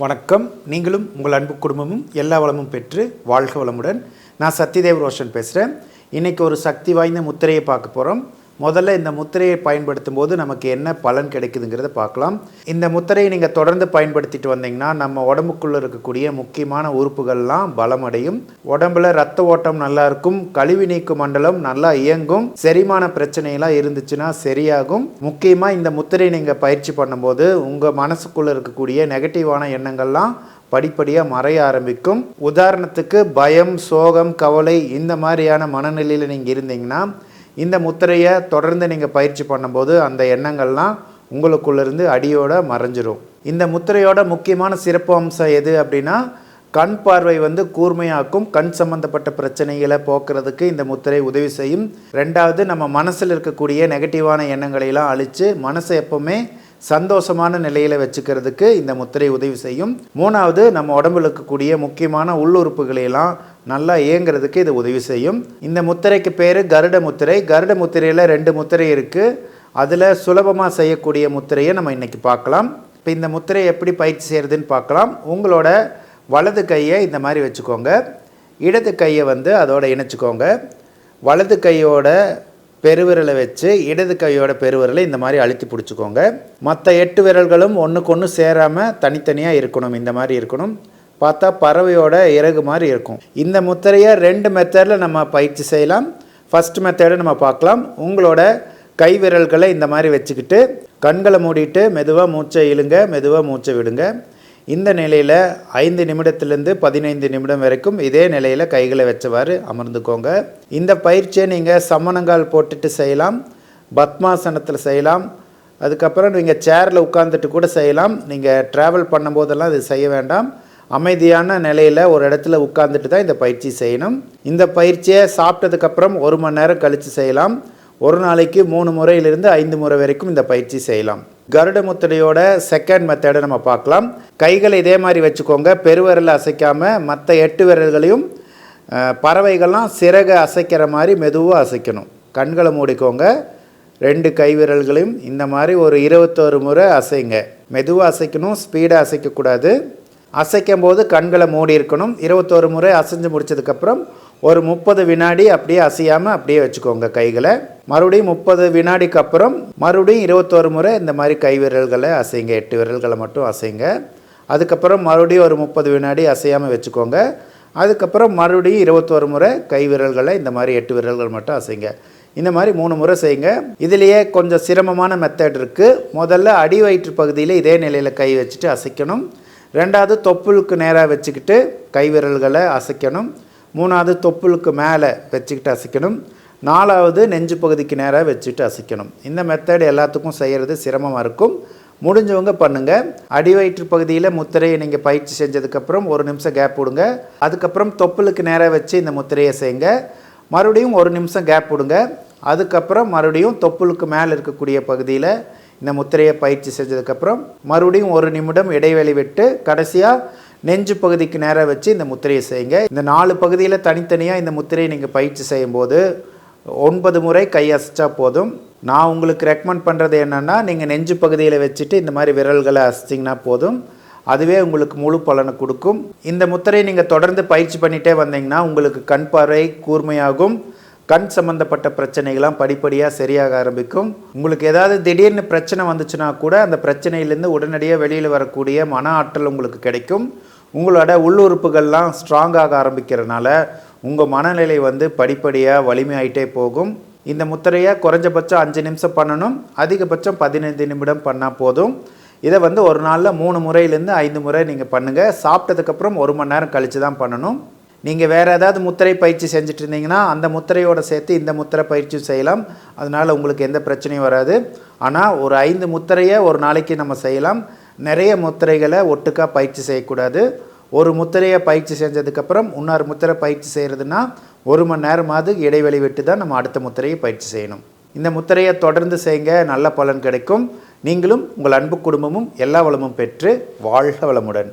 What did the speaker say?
வணக்கம். நீங்களும் உங்கள் அன்பு குடும்பமும் எல்லா வளமும் பெற்று வாழ்க வளமுடன். நான் சத்யதேவ் ரோஷன் பேசுகிறேன். இன்றைக்கி ஒரு சக்தி வாய்ந்த முத்திரையை பார்க்க போகிறோம். முதல்ல இந்த முத்திரையை பயன்படுத்தும் போது நமக்கு என்ன பலன் கிடைக்குதுங்கிறத பார்க்கலாம். இந்த முத்திரையை நீங்கள் தொடர்ந்து பயன்படுத்திட்டு வந்தீங்கன்னா நம்ம உடம்புக்குள்ளே இருக்கக்கூடிய முக்கியமான உறுப்புகள்லாம் பலமடையும். உடம்புல ரத்த ஓட்டம் நல்லா இருக்கும், கழிவு நீக்கு மண்டலம் நல்லா இயங்கும், செரிமான பிரச்சனையெல்லாம் இருந்துச்சுன்னா சரியாகும். முக்கியமாக இந்த முத்திரையை நீங்கள் பயிற்சி பண்ணும்போது உங்கள் மனசுக்குள்ளே இருக்கக்கூடிய நெகட்டிவான எண்ணங்கள்லாம் படிப்படியாக மறைய ஆரம்பிக்கும். உதாரணத்துக்கு பயம், சோகம், கவலை இந்த மாதிரியான மனநிலையில் நீங்கள் இருந்தீங்கன்னா இந்த முத்திரையை தொடர்ந்து நீங்கள் பயிற்சி பண்ணும்போது அந்த எண்ணங்கள்லாம் உங்களுக்குள்ளேருந்து அடியோட மறைஞ்சிரும். இந்த முத்திரையோட முக்கியமான சிறப்பு அம்சம் எது அப்படின்னா, கண் பார்வை கூர்மையாக்கும். கண் சம்பந்தப்பட்ட பிரச்சனைகளை போக்குறதுக்கு இந்த முத்திரை உதவி செய்யும். ரெண்டாவது, நம்ம மனசில் இருக்கக்கூடிய நெகட்டிவான எண்ணங்களையெல்லாம் அழித்து மனசை எப்போவுமே சந்தோஷமான நிலையில் வச்சுக்கிறதுக்கு இந்த முத்திரை உதவி செய்யும். மூணாவது, நம்ம உடம்புல இருக்கக்கூடிய முக்கியமான உள்ளுறுப்புகளையெல்லாம் நல்லா இயங்கிறதுக்கு இது உதவி செய்யும். இந்த முத்திரைக்கு பேர் கருட முத்திரை. கருட முத்திரையில் 2 முத்திரை இருக்குது. அதில் சுலபமாக செய்யக்கூடிய முத்திரையை நம்ம இன்றைக்கி பார்க்கலாம். இப்போ இந்த முத்திரையை எப்படி பயிற்சி செய்கிறதுன்னு பார்க்கலாம். உங்களோட வலது கையை இந்த மாதிரி வச்சுக்கோங்க. இடது கையை அதோட இணைச்சிக்கோங்க. வலது கையோட பெருவிரலை வச்சு இடது கையோட பெருவிரலை இந்த மாதிரி அழுத்தி பிடிச்சிக்கோங்க. மற்ற 8 விரல்களும் ஒன்றுக்கு ஒன்று சேராமல் தனித்தனியாக இருக்கணும். இந்த மாதிரி இருக்கணும். பார்த்தா பறவையோட இறகு மாதிரி இருக்கும். இந்த முத்திரையை 2 மெத்தடில் நம்ம பயிற்சி செய்யலாம். ஃபஸ்ட் மெத்தடை நம்ம பார்க்கலாம். உங்களோட கை விரல்களை இந்த மாதிரி வச்சுக்கிட்டு கண்களை மூடிட்டு மெதுவாக மூச்சை இழுங்க, மெதுவாக மூச்சை விடுங்க. இந்த நிலையில் 5 நிமிடத்துலேருந்து 15 நிமிடம் வரைக்கும் இதே நிலையில் கைகளை வச்சவாறு அமர்ந்துக்கோங்க. இந்த பயிற்சியை நீங்கள் சமணங்கால் போட்டுட்டு செய்யலாம், பத்மாசனத்தில் செய்யலாம், அதுக்கப்புறம் நீங்கள் சேரில் உட்காந்துட்டு கூட செய்யலாம். நீங்கள் ட்ராவல் பண்ணும்போதெல்லாம் இது செய்ய வேண்டாம். அமைதியான நிலையில் ஒரு இடத்துல உட்காந்துட்டு தான் இந்த பயிற்சி செய்யணும். இந்த பயிற்சியை சாப்பிட்டதுக்கப்புறம் 1 மணி நேரம் கழித்து செய்யலாம். ஒரு நாளைக்கு 3 முறையிலிருந்து 5 முறை வரைக்கும் இந்த பயிற்சி செய்யலாம். கருட முத்திரையோட செகண்ட் மெத்தடை நம்ம பார்க்கலாம். கைகளை இதே மாதிரி வச்சுக்கோங்க. பெருவிரலை அசைக்காமல் மற்ற 8 விரல்களையும் பறவைகள்லாம் சிறகை அசைக்கிற மாதிரி மெதுவாக அசைக்கணும். கண்களை மூடிக்கோங்க. 2 கை விரல்களையும் இந்த மாதிரி ஒரு 21 முறை அசைங்க. மெதுவாக அசைக்கணும், ஸ்பீடாக அசைக்கக்கூடாது. அசைக்கும் போது கண்களை மூடி இருக்கணும். 21 முறை அசைஞ்சு முடித்ததுக்கப்புறம் ஒரு 30 வினாடி அப்படியே அசையாமல் அப்படியே வச்சுக்கோங்க கைகளை. மறுபடியும் 30 வினாடிக்கு அப்புறம் மறுபடியும் 21 முறை இந்த மாதிரி கை விரல்களை அசைங்க. 8 விரல்களை மட்டும் அசைங்க. அதுக்கப்புறம் மறுபடியும் ஒரு 30 வினாடி அசையாமல் வச்சுக்கோங்க. அதுக்கப்புறம் மறுபடியும் 21 முறை கை விரல்களை இந்த மாதிரி 8 விரல்கள் மட்டும் அசைங்க. இந்த மாதிரி 3 முறை செய்யுங்க. இதுலேயே கொஞ்சம் சிரமமான மெத்தட் இருக்குது. முதல்ல அடி வயிற்று பகுதியில் இதே நிலையில் கை வச்சுட்டு அசைக்கணும். ரெண்டாவது, தொப்புளுக்கு நேராக வச்சுக்கிட்டு கை விரல்களை அசைக்கணும். மூணாவது, தொப்புளுக்கு மேலே வச்சுக்கிட்டு அசைக்கணும். நாலாவது, நெஞ்சு பகுதிக்கு நேராக வச்சுட்டு அசைக்கணும். இந்த மெத்தட் எல்லாத்துக்கும் செய்கிறது சிரமமாக இருக்கும். முடிஞ்சவங்க பண்ணுங்கள். அடி வயிற்று பகுதியில் முத்திரையை நீங்கள் பயிற்சி செஞ்சதுக்கப்புறம் 1 நிமிஷம் கேப் விடுங்க. அதுக்கப்புறம் தொப்புளுக்கு நேராக வச்சு இந்த முத்திரையை செய்யுங்க. மறுபடியும் 1 நிமிஷம் கேப் விடுங்க. அதுக்கப்புறம் மறுபடியும் தொப்புளுக்கு மேலே இருக்கக்கூடிய பகுதியில் இந்த முத்திரையை பயிற்சி செஞ்சதுக்கப்புறம் மறுபடியும் 1 நிமிடம் இடைவெளி விட்டு கடைசியாக நெஞ்சு பகுதிக்கு நேராக வச்சு இந்த முத்திரையை செய்யுங்க. இந்த 4 பகுதியில் தனித்தனியாக இந்த முத்திரையை நீங்கள் பயிற்சி செய்யும்போது 9 முறை கை அசைச்சா போதும். நான் உங்களுக்கு ரெக்கமெண்ட் பண்ணுறது என்னென்னா, நீங்கள் நெஞ்சு பகுதியில் வச்சுட்டு இந்த மாதிரி விரல்களை அசைச்சிங்கன்னா போதும். அதுவே உங்களுக்கு முழு பலனை கொடுக்கும். இந்த முத்திரையை நீங்கள் தொடர்ந்து பயிற்சி பண்ணிகிட்டே வந்தீங்கன்னா உங்களுக்கு கண் பார்வை கூர்மையாகும். கண் சம்மந்தப்பட்ட பிரச்சனைகள்லாம் படிப்படியாக சரியாக ஆரம்பிக்கும். உங்களுக்கு ஏதாவது திடீர்னு பிரச்சனை வந்துச்சுன்னா கூட அந்த பிரச்சனையிலேருந்து உடனடியாக வெளியில் வரக்கூடிய மன ஆற்றல் உங்களுக்கு கிடைக்கும். உங்களோட உள்ளுறுப்புகள்லாம் ஸ்ட்ராங்காக ஆரம்பிக்கிறதுனால உங்கள் மனநிலை படிப்படியாக வலிமையாயிட்டே போகும். இந்த முத்திரையை குறைஞ்சபட்சம் 5 நிமிஷம் பண்ணணும். அதிகபட்சம் 15 நிமிடம் பண்ணால் போதும். இதை ஒரு நாளில் 3 முறையிலேருந்து 5 முறை நீங்கள் பண்ணுங்கள். சாப்பிட்டதுக்கப்புறம் 1 மணி நேரம் கழித்து தான் பண்ணணும். நீங்கள் வேறு ஏதாவது முத்திரை பயிற்சி செஞ்சுட்டு இருந்தீங்கன்னா அந்த முத்திரையோடு சேர்த்து இந்த முத்திரை பயிற்சியும் செய்யலாம். அதனால் உங்களுக்கு எந்த பிரச்சனையும் வராது. ஆனால் ஒரு 5 முத்திரையை ஒரு நாளைக்கு நம்ம செய்யலாம். நிறைய முத்திரைகளை ஒட்டுக்காக பயிற்சி செய்யக்கூடாது. ஒரு முத்திரையை பயிற்சி செஞ்சதுக்கப்புறம் இன்னொரு முத்திரை பயிற்சி செய்கிறதுனா 1 மணி நேரமாவது இடைவெளி விட்டு தான் நம்ம அடுத்த முத்திரையை பயிற்சி செய்யணும். இந்த முத்திரையை தொடர்ந்து செய்யுங்க, நல்ல பலன் கிடைக்கும். நீங்களும் உங்கள் அன்பு குடும்பமும் எல்லா வளமும் பெற்று வாழ்க வளமுடன்.